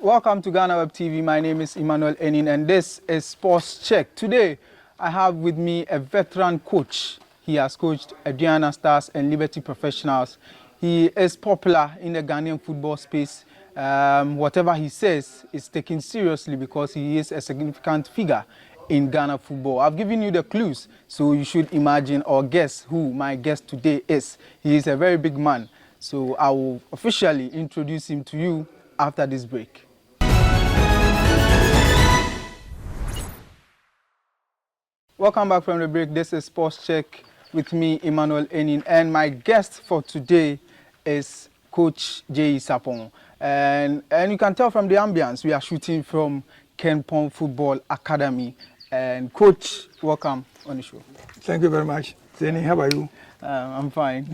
Welcome to GhanaWeb TV. My name is Emmanuel Enin and this is Sports Check. Today, I have with me a veteran coach. He has coached Aduana Stars and Liberty Professionals. He is popular in the Ghanaian football space. Whatever he says is taken seriously because he is a significant figure in Ghana football. I've given you the clues, so you should imagine or guess who my guest today is. He is a very big man, so I will officially introduce him to you after this break. Welcome back from the break. This is Sports Check with me, Emmanuel Enin, and my guest for today is Coach JE Sarpong. And you can tell from the ambience, we are shooting from Nkommo Football Academy. And Coach, welcome on the show. Thank you very much. Zeni, how are you? I'm fine.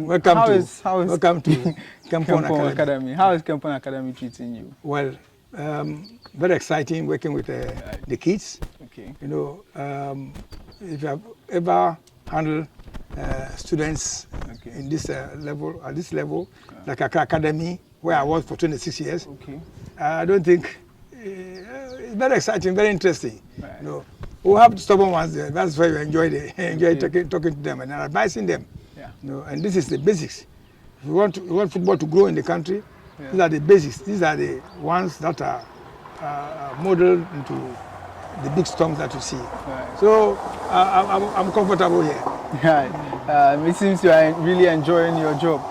Welcome to Nkommo Academy. How is Nkommo Academy treating you? Well, very exciting working with the kids. Okay. You know, if you have ever handled students in this level, at this level, like Accra Academy, where I was for 26 years, I don't think it's very exciting, very interesting. Right. You know, we have stubborn ones there. That's why you enjoy talking to them and advising them. Yeah. You know, and this is the basics. If you want football to grow in the country, these are the basics. These are the ones that are modeled into the big storms that you see. Right. So I'm comfortable here. Right. It seems you are really enjoying your job.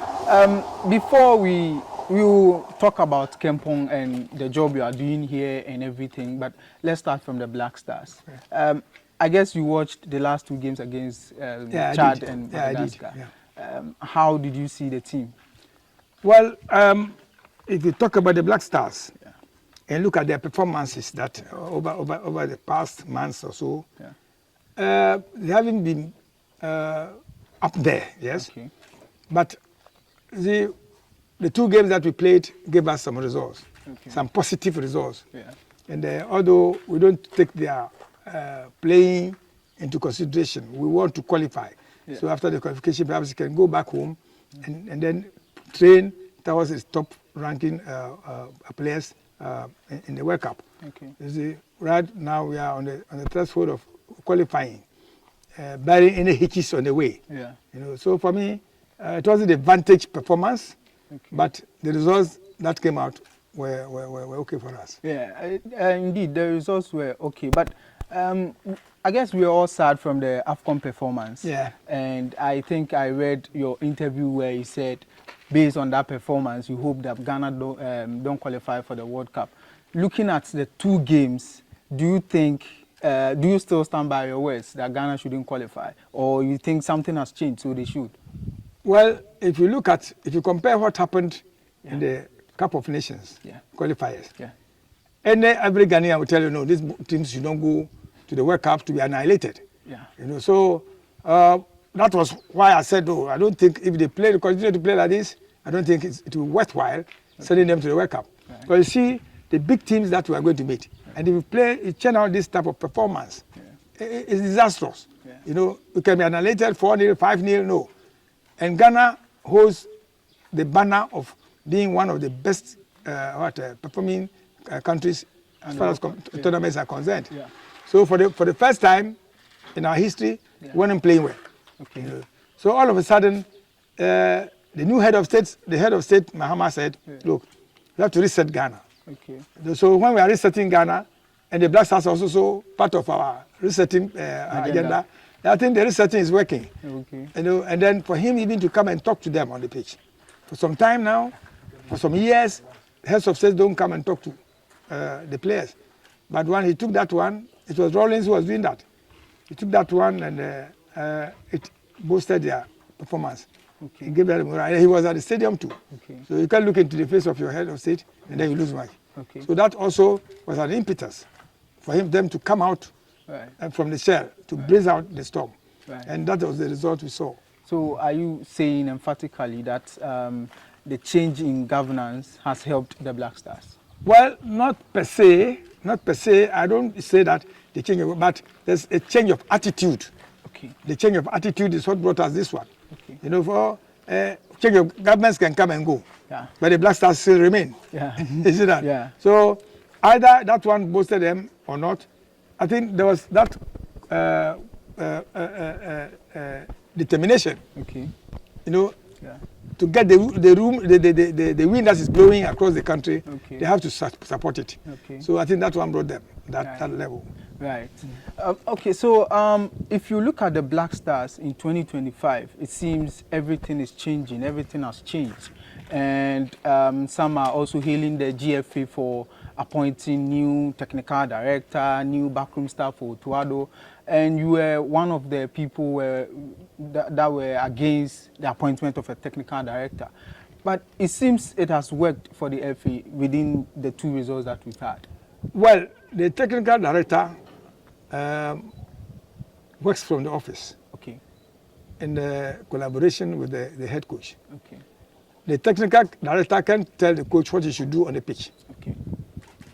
Before we will talk about Nkommo and the job you are doing here and everything, but let's start from the Black Stars. I guess you watched the last two games against Chad and Madagascar. How did you see the team? Well, if you talk about the Black Stars and look at their performances that over the past months or so, they haven't been up there, yes. Okay. But the two games that we played gave us some results, some positive results. Yeah. And although we don't take their playing into consideration, we want to qualify. Yeah. So after the qualification, perhaps you can go back home and then train towards the top ranking players in the World Cup. Okay. You see, right now we are on the threshold of qualifying, bearing any hitches on the way. Yeah. You know, so for me, it wasn't a vantage performance, but the results that came out were okay for us. Yeah, indeed, the results were okay, but I guess we are all sad from the AFCON performance. Yeah. And I think I read your interview where you said, based on that performance, you hope that Ghana don't qualify for the World Cup. Looking at the two games, do you think, do you still stand by your words that Ghana shouldn't qualify? Or you think something has changed, so they should? Well, if you compare what happened in the Cup of Nations qualifiers, every Ghanaian will tell you, no, these teams should not go to the World Cup to be annihilated. Yeah. You know, so that was why I said, oh, I don't think if they continue to play like this, I don't think it will be worthwhile sending them to the World Cup. Right. Because you see, the big teams that we are going to meet, and if you churn out this type of performance, it's disastrous. Yeah. You know, we can be annihilated 4-0, 5-0, no. And Ghana holds the banner of being one of the best performing countries as far as tournaments are concerned. Yeah. So for the first time in our history, we weren't playing well. Okay. You know, so all of a sudden, the new head of state, Mahama said, look, we have to reset Ghana. Okay. So when we are resetting Ghana, and the Black Stars are also part of our resetting agenda, I think the resetting is working. Okay. You know, and then for him even to come and talk to them on the pitch. For some time now, for some years, heads of state don't come and talk to the players. But when he took that one, it was Rawlings who was doing that. He took that one and it boosted their performance. Okay. He gave them morale. He was at the stadium too. Okay. So you can look into the face of your head of state and then you lose match. Okay. So that also was an impetus for them to come out from the shell to brace out the storm. Right. And that was the result we saw. So are you saying emphatically that the change in governance has helped the Black Stars? Well, not per se. Not per se. I don't say that the change, but there's a change of attitude. Okay. The change of attitude is what brought us this one. Okay. You know, for change of governments can come and go. but the Black Stars still remain. Yeah. You see that? Yeah. So either that one boosted them or not. I think there was that determination. Okay. You know, to get the wind that is blowing across the country, they have to support it. Okay. So I think that one brought them that level. Right. Okay, so if you look at the Black Stars in 2025, it seems everything is changing, everything has changed. And some are also hailing the GFA for appointing new technical director, new backroom staff for Otuado. And you were one of the people that were against the appointment of a technical director. But it seems it has worked for the FA within the 2 results that we've had. Well, the technical director works from the office. Okay. In collaboration with the head coach. Okay. The technical director can tell the coach what he should do on the pitch. Okay.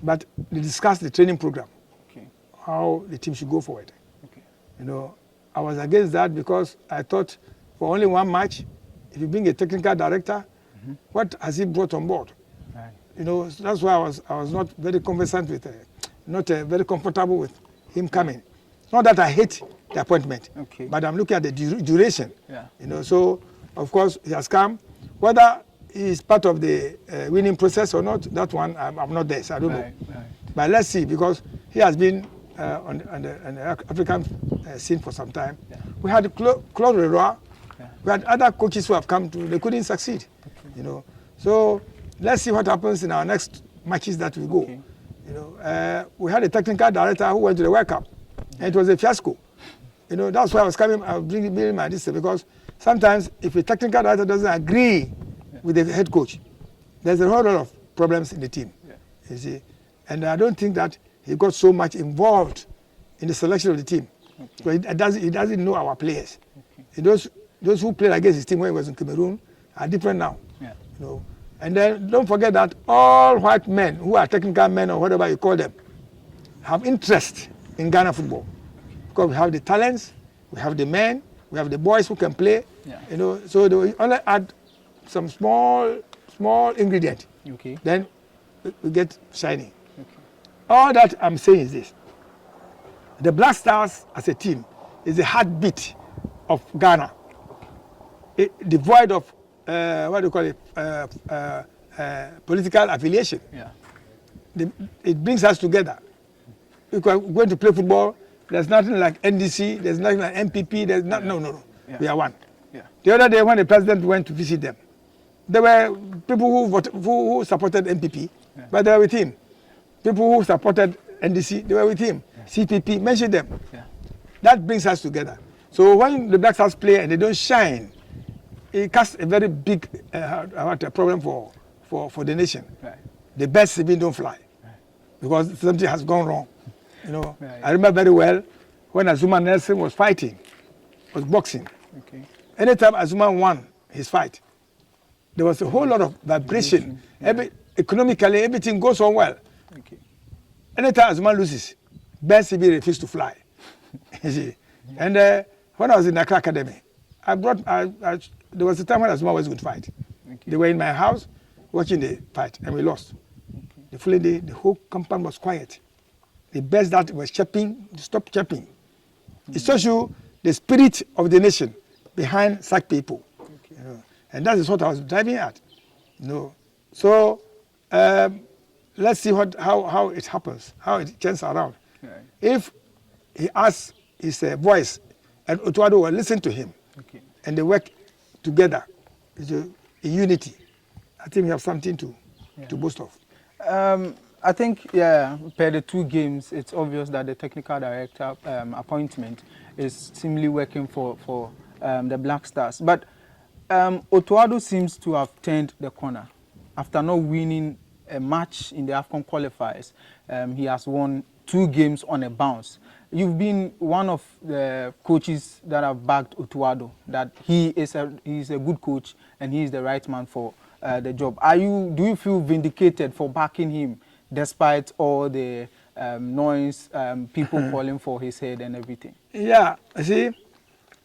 But they discuss the training program. Okay. How the team should go forward. Okay. You know, I was against that because I thought for only one match, if you bring a technical director, what has he brought on board? Right. You know, so that's why I was not very conversant with, not very comfortable with him coming. Not that I hate the appointment, but I'm looking at the duration. Yeah. You know, so of course he has come. Whether he is part of the winning process or not, that one I'm not there, so I don't know. Right. But let's see, because he has been on the African scene for some time. Yeah. We had Claude Leroy. We had other coaches who have come to, they couldn't succeed. You know, so let's see what happens in our next matches that we go. You know, we had a technical director who went to the World Cup, and it was a fiasco. You know, that's why I was bringing my this, because sometimes if a technical director doesn't agree with the head coach, there's a whole lot of problems in the team. You see, and I don't think that he got so much involved in the selection of the team. So he doesn't know our players. Those who played against his team when he was in Cameroon are different now. Yeah. You know, and then don't forget that all white men who are technical men or whatever you call them have interest in Ghana football, because we have the talents, we have the men, we have the boys who can play. Yeah. You know, so they only add some small ingredient. Okay. Then we get shining. Okay. All that I'm saying is this: the Black Stars as a team is the heartbeat of Ghana. Devoid of what do you call it, political affiliation. Yeah. It brings us together. If we're going to play football, there's nothing like NDC, there's nothing like MPP, there's not, no. Yeah. We are one. Yeah. The other day when the president went to visit them, there were people who supported MPP, but they were with him. People who supported NDC, they were with him. Yeah. CPP, mention them. Yeah. That brings us together. So when the Black Stars play and they don't shine, it casts a very big problem for the nation. Right. The best even don't fly, because something has gone wrong. You know, I remember very well when Azuma Nelson was fighting, was boxing. Okay. Anytime Azuma won his fight, there was a whole lot of vibration. Yeah. Economically, everything goes on well. Okay. Anytime Azuma loses, Ben CB refused to fly. You see? And when I was in the Accra Academy, there was a time when Azuma was going to fight. Okay. They were in my house watching the fight, and we lost. Okay. The following day, the whole compound was quiet. The best that was chirping, stopped chirping. It shows you the spirit of the nation behind such people. Okay. You know, and that is what I was driving at. You know. So let's see how it happens, how it turns around. Right. If he asks his voice, and Otuado will listen to him, and they work together in unity, I think we have something to boast of. I think, per the 2 games, it's obvious that the technical director appointment is seemingly working for the Black Stars. But Otuado seems to have turned the corner. After not winning a match in the AFCON qualifiers, he has won 2 games on a bounce. You've been one of the coaches that have backed Otuado, that he's a good coach and he is the right man for the job. Do you feel vindicated for backing him, despite all the noise, people calling for his head and everything? Yeah, see,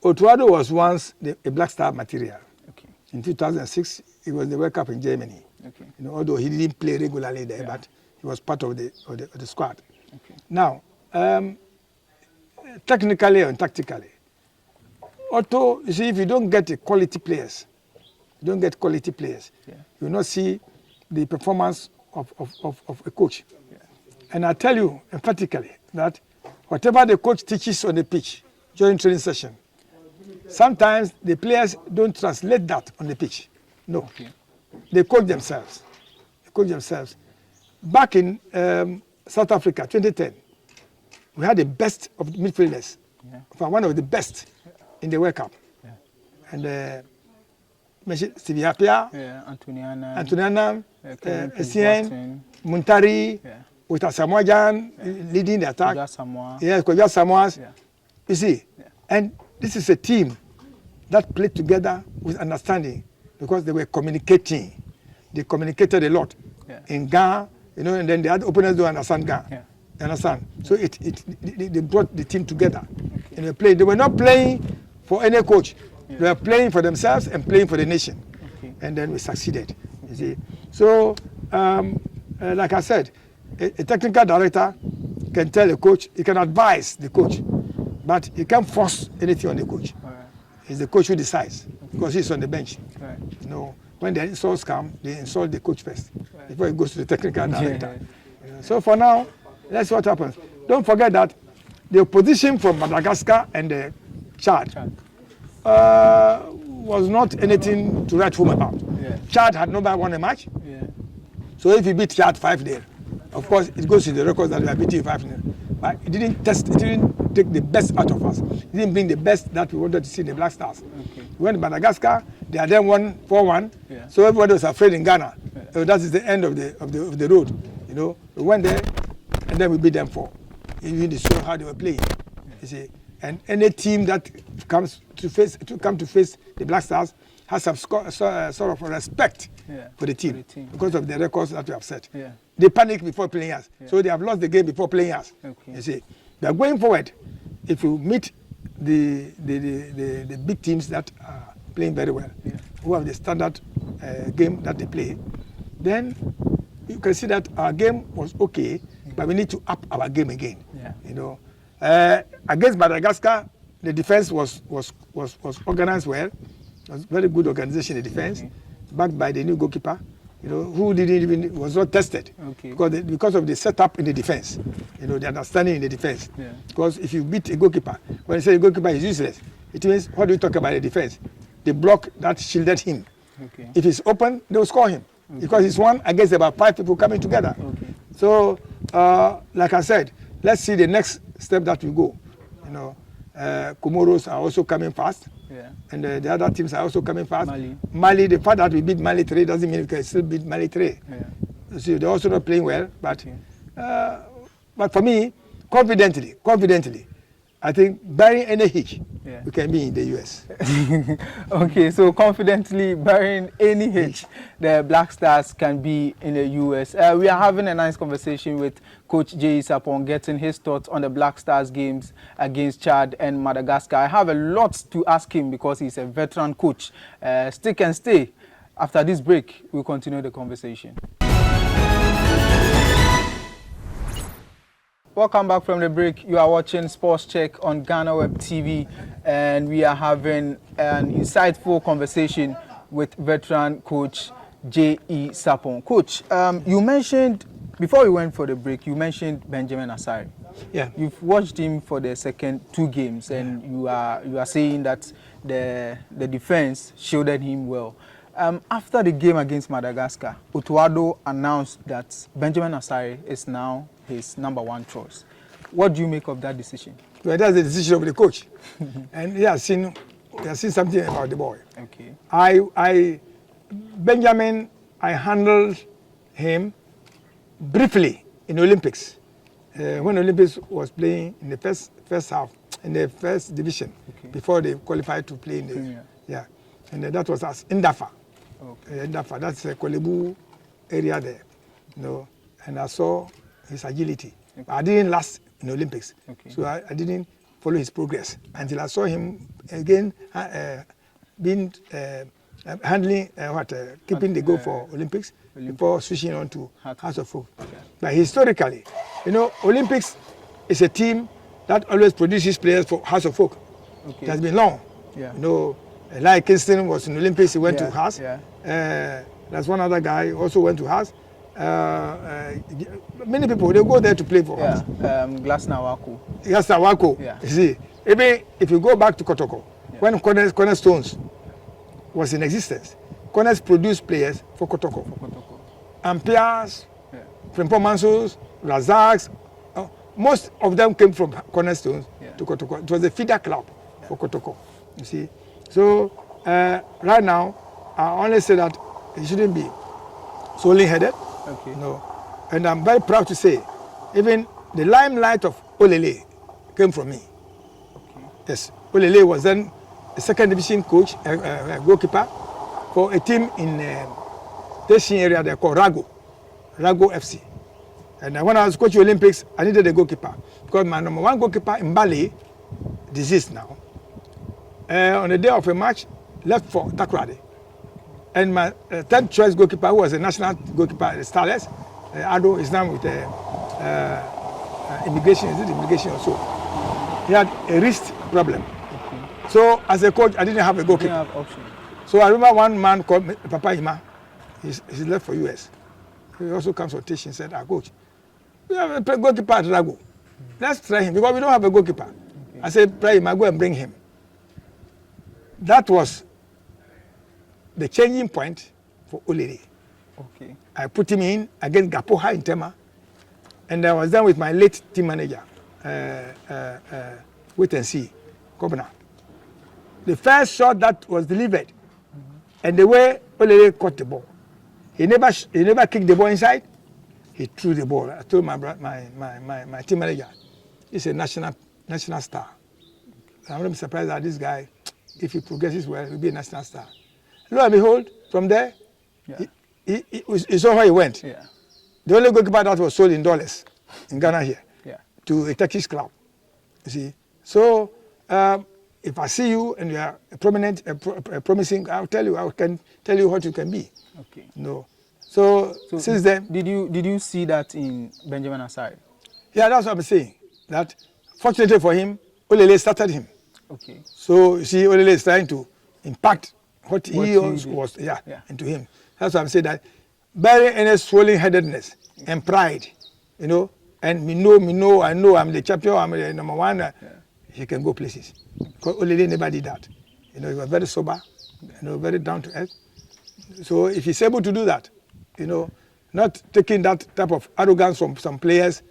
Otuado was once a Black Star material. Okay. In 2006, it was the World Cup in Germany. Okay. You know, although he didn't play regularly there, but he was part of the squad. Okay. Now, technically and tactically, although you see, if you don't get quality players, you will not see the performance of a coach. Yeah. And I tell you emphatically that whatever the coach teaches on the pitch during training session, sometimes the players don't translate that on the pitch. No. Okay. They coach themselves. Back in South Africa, 2010, we had the best of the midfielders, one of the best in the World Cup. Yeah. And Stevie Appiah, Antoniana, Essien, Muntari, with a Samoajan leading the attack. Koja Samoas. Yeah. You see, and this is a team that played together with understanding because they were communicating. They communicated a lot in Ghana, you know, and then the other opponents don't understand Ghana. Yeah. You understand? So they brought the team together. Okay. And they were not playing for any coach. Yeah. They were playing for themselves and playing for the nation. Okay. And then we succeeded. You see. So, like I said, a technical director can tell a coach, he can advise the coach, but he can't force anything on the coach. Right. It's the coach who decides because he's on the bench. Right. You know, when the insults come, they insult the coach first before it goes to the technical director. Yeah. So for now, that's what happens. Don't forget that the opposition from Madagascar and Chad was not anything to write home about. Yeah. Chad had never won a match. Yeah. So if you beat Chad 5-0, of course it goes to the records that we are beating 5-0. But it didn't take the best out of us. It didn't bring the best that we wanted to see in the Black Stars. Okay. We went to Madagascar, they had then won 4-1. Yeah. So everybody was afraid in Ghana. Yeah. So that is the end of the road. You know, we went there and then we beat them 4. Even to show how they were playing. Yeah. You see, and any team that comes to face the Black Stars has some sort of respect for the team because of the records that we have set. Yeah. They panic before playing us, so they have lost the game before playing us. Okay. You see, they are going forward. If you meet the big teams that are playing very well, who have the standard game that they play, then you can see that our game was okay, but we need to up our game again. Yeah. You know, against Madagascar, the defense was organized well. It was very good organization in the defense, backed by the new goalkeeper, you know, who was not tested because of the setup in the defense, you know, the understanding in the defense. Yeah. Because if you beat a goalkeeper, when you say a goalkeeper is useless, it means what do you talk about the defense? The block that shielded him. Okay. If it's open, they will score him because it's one against about 5 people coming together. Okay. So, like I said, let's see the next step that we go. You know, Comoros are also coming fast. Yeah. And the other teams are also coming fast. Mali, the fact that we beat Mali 3 doesn't mean we can still beat Mali 3. Yeah. So they're also not playing well. But for me, confidently, I think barring any hitch, we can be in the US. Okay, so confidently, barring any hitch, the Black Stars can be in the US. We are having a nice conversation with Coach JE Sarpong, getting his thoughts on the Black Stars games against Chad and Madagascar. I have a lot to ask him because he's a veteran coach. Stick and stay. After this break, we'll continue the conversation. Welcome back from the break. You are watching Sports Check on GhanaWeb TV, and we are having an insightful conversation with veteran coach JE Sarpong. Coach, you mentioned, before we went for the break, you mentioned Benjamin Asare. Yeah. You've watched him for the second 2 games, and you are saying that the defense shielded him well. After the game against Madagascar, Otuado announced that Benjamin Asare is now his #1 choice. What do you make of that decision? Well, that's the decision of the coach. And he has seen something about the boy. Okay. Benjamin, I handled him briefly in the Olympics. When Olympics was playing in the first half, in the first division, before they qualified to play in the and that was as Ndafa. Okay. Ndafa, that's a Kolebu area there. You know, and I saw his agility. Okay. I didn't last in the Olympics, so I didn't follow his progress until I saw him again being handling keeping the goal for Olympics before switching on to House of Folk. Okay. But historically, Olympics is a team that always produces players for House of Folk. Okay. It has been long. Yeah. Like Kingston was in Olympics, he went to House. Yeah. There's one other guy who also went to House. Many people, they go there to play for House. Glasner Wako. Yeah. You see, even if you go back to Kotoko, when Cornerstones was in existence, Corners produced players for Kotoko. Ampias, Frimpong Mansos, Razaks, most of them came from Cornerstones to Kotoko. It was a feeder club for Kotoko, you see. So right now, I only say that it shouldn't be solely headed. Okay. And I'm very proud to say, even the limelight of Olele came from me. Okay. Yes, Olele was then a second division coach, goalkeeper for a team in this area they call Rago FC. And when I was coaching Olympics, I needed a goalkeeper because my number one goalkeeper in Bali, deceased now, on the day of a match, left for Takoradi. And my third choice goalkeeper, who was a national goalkeeper, Starless, Ado, is now with immigration. Is it immigration or so? He had a wrist problem. Okay. So as a coach, I didn't have a goalkeeper. You didn't have option. So I remember one man called Papa Ima. He's left for US. He also consultation said, coach, we have a goalkeeper at Rago. Let's try him because we don't have a goalkeeper. Okay. I said, Pray him, I go and bring him. That was the changing point for Olele. Okay. I put him in against Gapoha in Tema, and I was done with my late team manager, Wait and See, Kobna. The first shot that was delivered, and the way Olele caught the ball, he never kicked the ball inside. He threw the ball. I told my team manager, he's a national star. I'm not surprised that this guy, if he progresses well, he'll be a national star. Lo and behold, from there, he saw how he went. Yeah. The only goalkeeper that was sold in dollars in Ghana here to a Turkish club. You see, so if I see you and you are a prominent, promising, I can tell you what you can be. Okay. So since then, did you see that in Benjamin Asare? Yeah, that's what I'm saying. That fortunately for him, Olele started him. Okay. So you see, Olele is trying to impact what he was into him. That's why I'm saying that bury any swollen-headedness and pride, and me know, I know I'm the champion, I'm the number one, he can go places. Because Olele never did that. He was very sober, very down to earth. So if he's able to do that, not taking that type of arrogance from some players,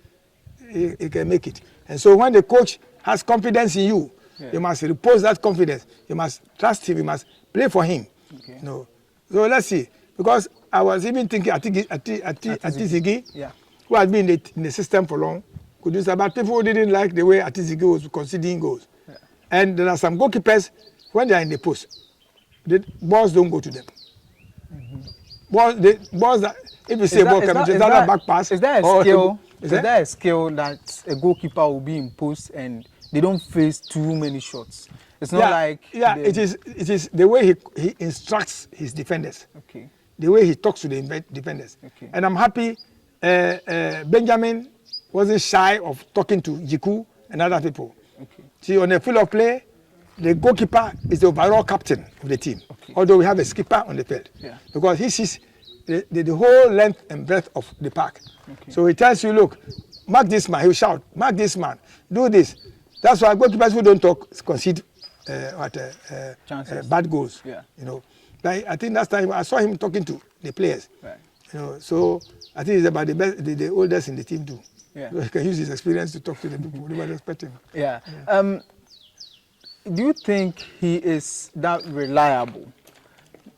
he can make it. And so when the coach has confidence in you, you must repose that confidence. You must trust him. You must play for him. Okay. So let's see. Because I was even thinking Atizigi, who had been in the system for long, could do that. But people didn't like the way Atizigi was conceding goals. Yeah. And there are some goalkeepers, when they are in the post, the balls don't go to them. Mm-hmm. Balls that, if you say ball coming, is that a back pass? Is there a skill? Is there a skill that a goalkeeper will be in post and they don't face too many shots? It's not like... Yeah, it is the way he instructs his defenders. Okay. The way he talks to the defenders. Okay. And I'm happy Benjamin wasn't shy of talking to Jiku and other people. Okay. See, on the field of play, the goalkeeper is the overall captain of the team. Okay. Although we have a skipper on the field. Yeah. Because he sees the whole length and breadth of the park. Okay. So he tells you, look, mark this man. He'll shout, mark this man. Do this. That's why goalkeepers who don't talk concede bad goals. Yeah. Like, I think last time I saw him talking to the players. Right. So I think it's about the best, the oldest in the team too. Yeah. So he can use his experience to talk to the people. Nobody expect him. Yeah. Do you think he is that reliable?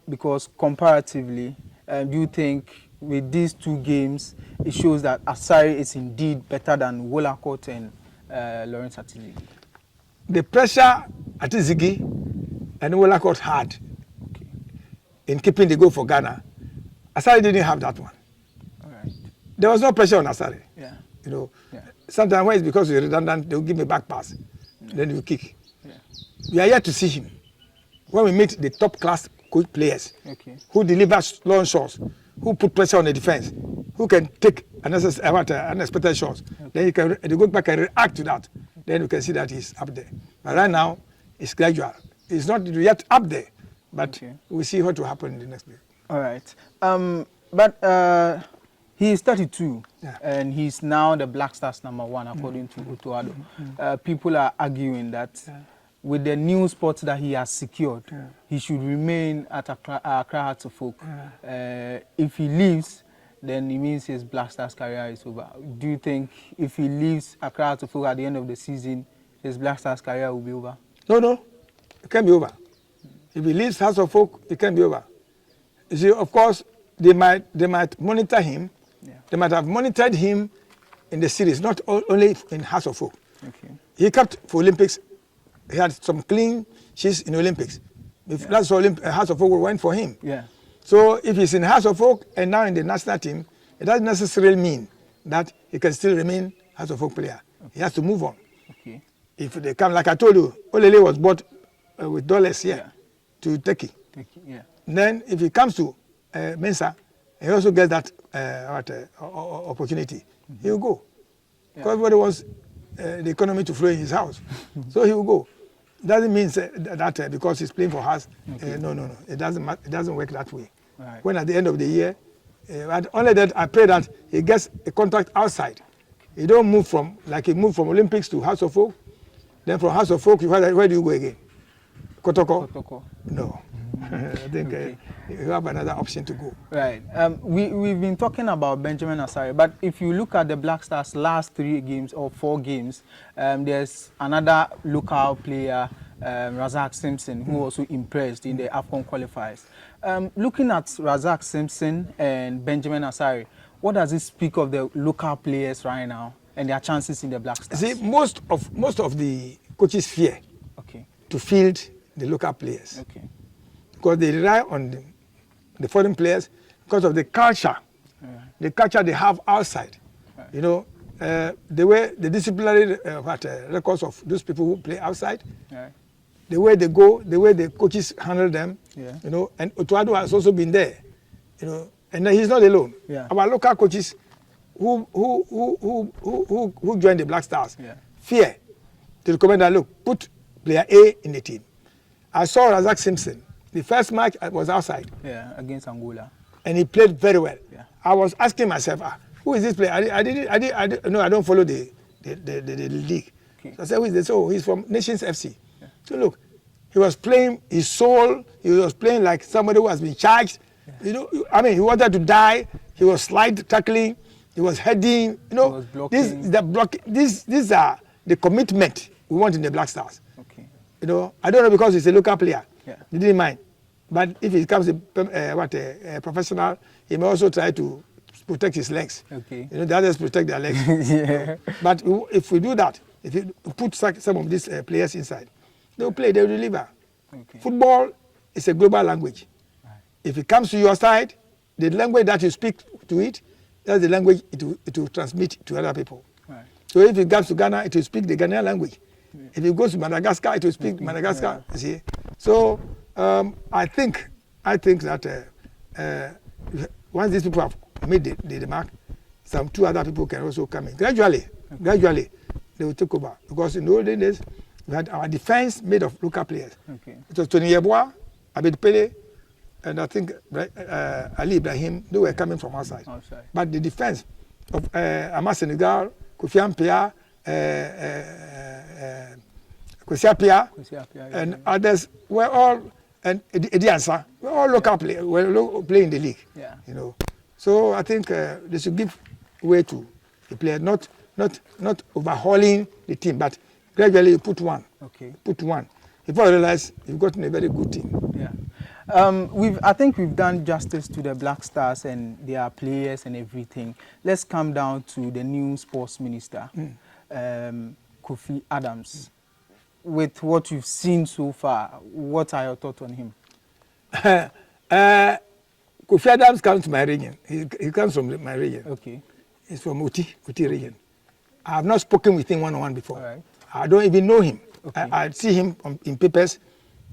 Because comparatively, do you think with these two games, it shows that Asare is indeed better than Wolakot and Lawrence Atizigi? The pressure Atizigi and Wolakot had in keeping the goal for Ghana, Asare didn't have that one. All right. There was no pressure on Asare. Yeah. Sometimes when it's because you're redundant, they'll give me back pass. Then you kick. Yeah. We are yet to see him. When we meet the top class coach players who deliver long shots, who put pressure on the defense, who can take unexpected shots. Then you can go back and react to that. Then you can see that he's up there. But right now, it's gradual. It's not yet up there, but we'll see what will happen in the next week. All right. But he is 32, and he's now the Black Stars #1, according to Otoado. People are arguing that with the new spot that he has secured, he should remain at Accra Hearts of Oak. If he leaves, then it means his Black Stars career is over. Do you think if he leaves Accra Hearts of Oak at the end of the season, his Black Stars career will be over? No, it can't be over. If he leaves Hearts of Oak, it can't be over. You see, of course, they might monitor him. They might have monitored him in the series, not only in Hearts of Oak. He kept for Olympics. He had some clean sheets in Olympics. If that's all, Hearts of Oak went for him. So if he's in Hearts of Oak and now in the national team, it doesn't necessarily mean that he can still remain Hearts of Oak player. He has to move on. If they come, like I told you, Olele was bought with dollars here to Turkey. Then if he comes to Mensa, he also gets that opportunity. He will go. Because everybody wants the economy to flow in his house. So he will go. It doesn't mean that because he's playing for us. No. It doesn't work that way. When at the end of the year, only that I pray that he gets a contract outside. He don't move from, like he moved from Olympics to House of Folk. Then from House of Folk, where do you go again? Kotoko? No. I think you have another option to go. Right. We've been talking about Benjamin Asare, but if you look at the Black Stars' last 3 games or 4 games, there's another local player, Razak Simpson, who also impressed in the AFCON qualifiers. Looking at Razak Simpson and Benjamin Asare, what does it speak of the local players right now and their chances in the Black Stars? See, most of the coaches fear to field the local players. Because they rely on the foreign players because of the culture, the culture they have outside. You know, the disciplinary records of those people who play outside, the way they go, the way the coaches handle them. You know, and Otoado has also been there. You know, and he's not alone. Our local coaches who joined the Black Stars fear to recommend that, look, put player A in the team. I saw Razak Simpson. The first match was outside. Against Angola. And he played very well. I was asking myself, who is this player? I don't follow the league. So I said, who is this? Oh, he's from Nations FC. So look, he was playing his soul. He was playing like somebody who has been charged. You know, I mean, he wanted to die. He was slide tackling. He was heading. You know, these are the commitment we want in the Black Stars. You know, I don't know because he's a local player. He didn't mind. But if he becomes a professional, he may also try to protect his legs. You know, the others protect their legs. But if we do that, if you put some of these players inside, they'll play, they'll deliver. Football is a global language. If it comes to your side, the language that you speak to it, that's the language it will transmit to other people. So if it comes to Ghana, it will speak the Ghanaian language. If it goes to Madagascar, it will speak Madagascar. You see? So I think that once these people have made the mark, some 2 other people can also come in. Gradually, they will take over. Because in the olden days, we had our defense made of local players. It was Tony Yeboah, Abed Pele, and I think Ali Ibrahim, they were coming from outside. But the defense of Ama Senegal, Kofi Ampia, Kwesi and others were all, and Ediansa, were all local players, were playing in the league. You know, so I think they should give way to the player, not overhauling the team, but gradually you put one. Put one. Before you realize you've gotten a very good team. I think we've done justice to the Black Stars and their players and everything. Let's come down to the new sports minister, Kofi Adams. With what you've seen so far, what are your thoughts on him? Kofi Adams comes to my region. He comes from my region. He's from Uti region. I have not spoken with him one-on-one before. I don't even know him. I see him in papers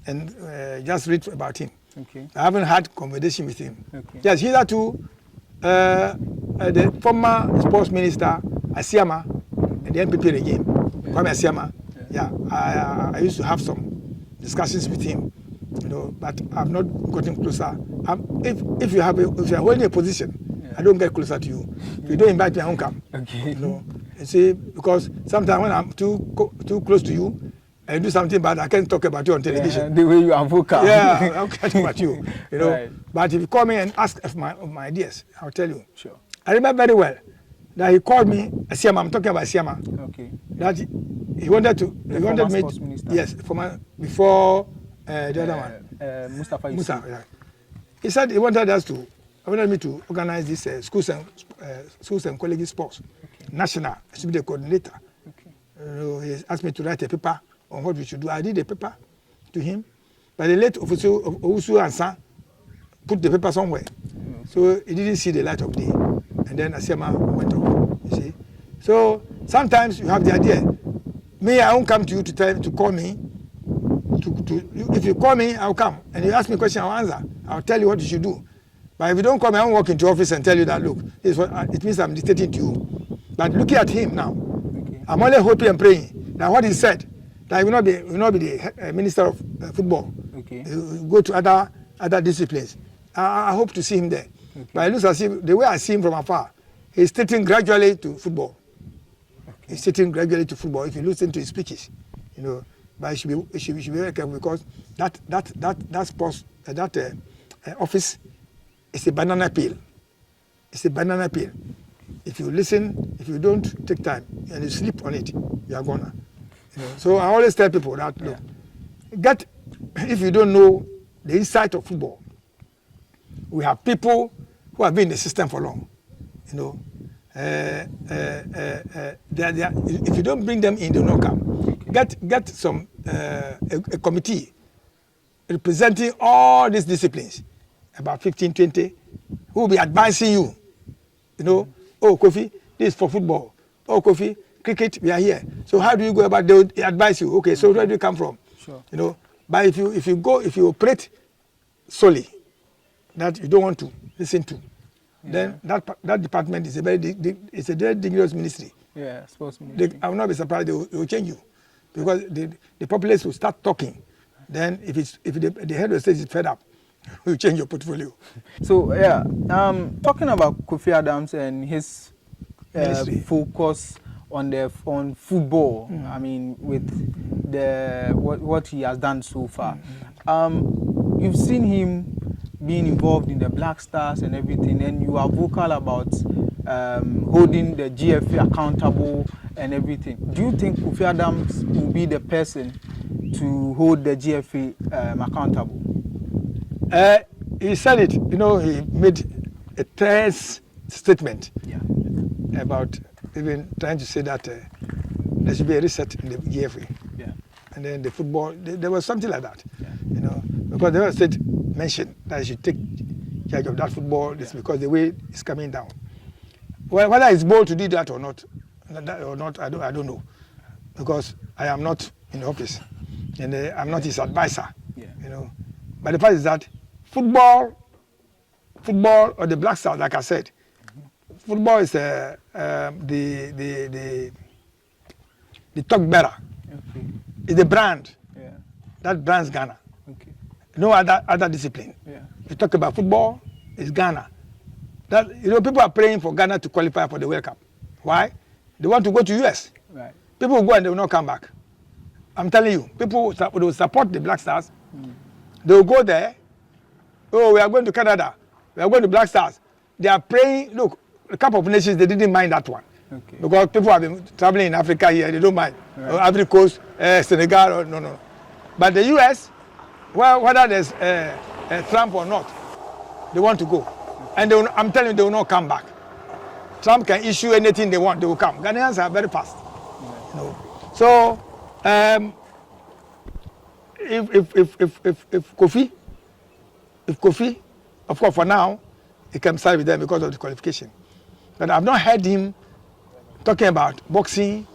and just read about him. Okay. I haven't had conversation with him. Okay. Yes, he's that too. The former sports minister, Asiama, and the NPP regime, Kwame Asiama. Yeah, I used to have some discussions with him, you know, but I've not gotten closer. If you are holding a position, I don't get closer to you. If you don't invite me, I won't come. Okay. You know, you see, because sometimes when I'm too close to you, and do something bad, I can't talk about you on television. Yeah, the way you are vocal. Yeah, I can't talk about you. You know, Right. but if you call me and ask of my ideas, I'll tell you. Sure. I remember very well that he called me Asiama. I'm talking about Asiama. Okay. That he wanted to. The he wanted me. sports minister. Yes, before the other one. Mustafa. Musa. Yeah. He said he wanted me to organize this schools and colleges sports, national. I should be the coordinator. Okay. He asked me to write a paper on what we should do. I did a paper to him, but the late officer Owusu Ansa put the paper somewhere, so he didn't see the light of day. And then Asiama went off. You see, so sometimes you have the idea. Me, I won't come to you to call me. If you call me, I'll come. And you ask me a question, I'll answer. I'll tell you what you should do. But if you don't call me, I won't walk into office and tell you that, look, this is what, it means I'm dictating to you. But looking at him now, okay. I'm only hoping and praying that what he said, that he will not be the minister of football. Okay. He will go to other disciplines. I hope to see him there. Okay. But it looks as if, the way I see him from afar, he's taking gradually to football. Okay. He's taking gradually to football. If you listen to his speeches, you know, but he should be very careful because that office is a banana peel. It's a banana peel. If you listen, if you don't take time and you sleep on it, you are gonna. You know? So I always tell people that look, if you don't know the insight of football, we have people who have been in the system for long. You know, if you don't bring them in, they will not come. Get some a committee representing all these disciplines, about 15, 20, who will be advising you. You know, oh Kofi, this is for football. Oh Kofi, cricket, we are here. So how do you go about? They will advise you. Okay, so where do you come from? Sure. You know, but if you operate solely, that you don't want to listen to, then that department is a very dangerous ministry. Yeah, sports ministry. I will not be surprised they will change you, because the populace will start talking. Then if the head of the state is fed up, you change your portfolio. So yeah, talking about Kofi Adams and his focus on football. I mean, with what he has done so far. You've seen him being involved in the Black Stars and everything, and you are vocal about holding the GFA accountable and everything. Do you think Kofi Adams will be the person to hold the GFA accountable? He said it. You know, he made a terse statement about even trying to say that there should be a reset in the GFA. Yeah. And then the football, there was something like that. Yeah. You know, because the state mentioned that he should take charge of that football. It's because the way it's coming down. Well, whether it's bold to do that or not, I don't know, because I am not in office and I'm not his advisor. Yeah. You know, but the fact is that football or the Black Stars, like I said, football is the talk better. Okay. It's the brand. Yeah. That brand's Ghana. Okay. No other discipline. Yeah. You talk about football, it's Ghana. That, you know, people are praying for Ghana to qualify for the World Cup. Why? They want to go to US. Right. People will go and they will not come back. I'm telling you, people will support the Black Stars. They will go there. Oh, we are going to Canada. We are going to Black Stars. They are praying. Look, a couple of nations, they didn't mind that one. Okay. Because people have been traveling in Africa here, they don't mind. Right. Ivory Coast, Senegal, no. But the US, well, whether there's Trump or not, they want to go. And I'm telling you, they will not come back. Trump can issue anything they want, they will come. Ghanaians are very fast. You know? So, if Kofi, of course, for now, he can side with them because of the qualification. But I've not heard him talking about boxing,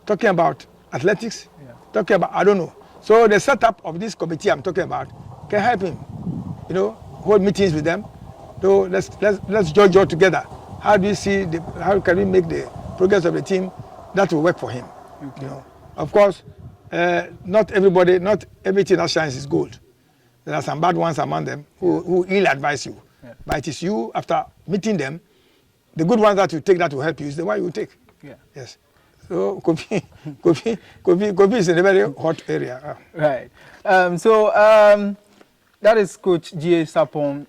talking about athletics, talking about, I don't know. So the setup of this committee I'm talking about can help him. hold meetings with them. So let's judge all together. How do you see how can we make the progress of the team that will work for him? Okay. Of course, not everything that shines is gold. There are some bad ones among them who ill advise you. Yeah. But it is you, after meeting them, the good ones that you take that will help you is the one you take. Yeah. Yes. So Kofi is in a very hot area. Right. That is Coach JE Sarpong,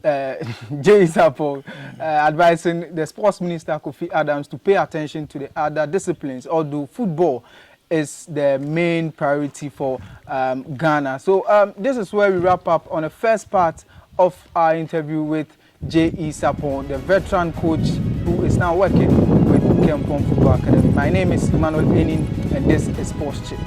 advising the Sports Minister Kofi Adams to pay attention to the other disciplines, although football is the main priority for Ghana. So this is where we wrap up on the first part of our interview with JE Sarpong, the veteran coach who is now working with Nkommo Football Academy. My name is Emmanuel Enin, and this is Sports Check.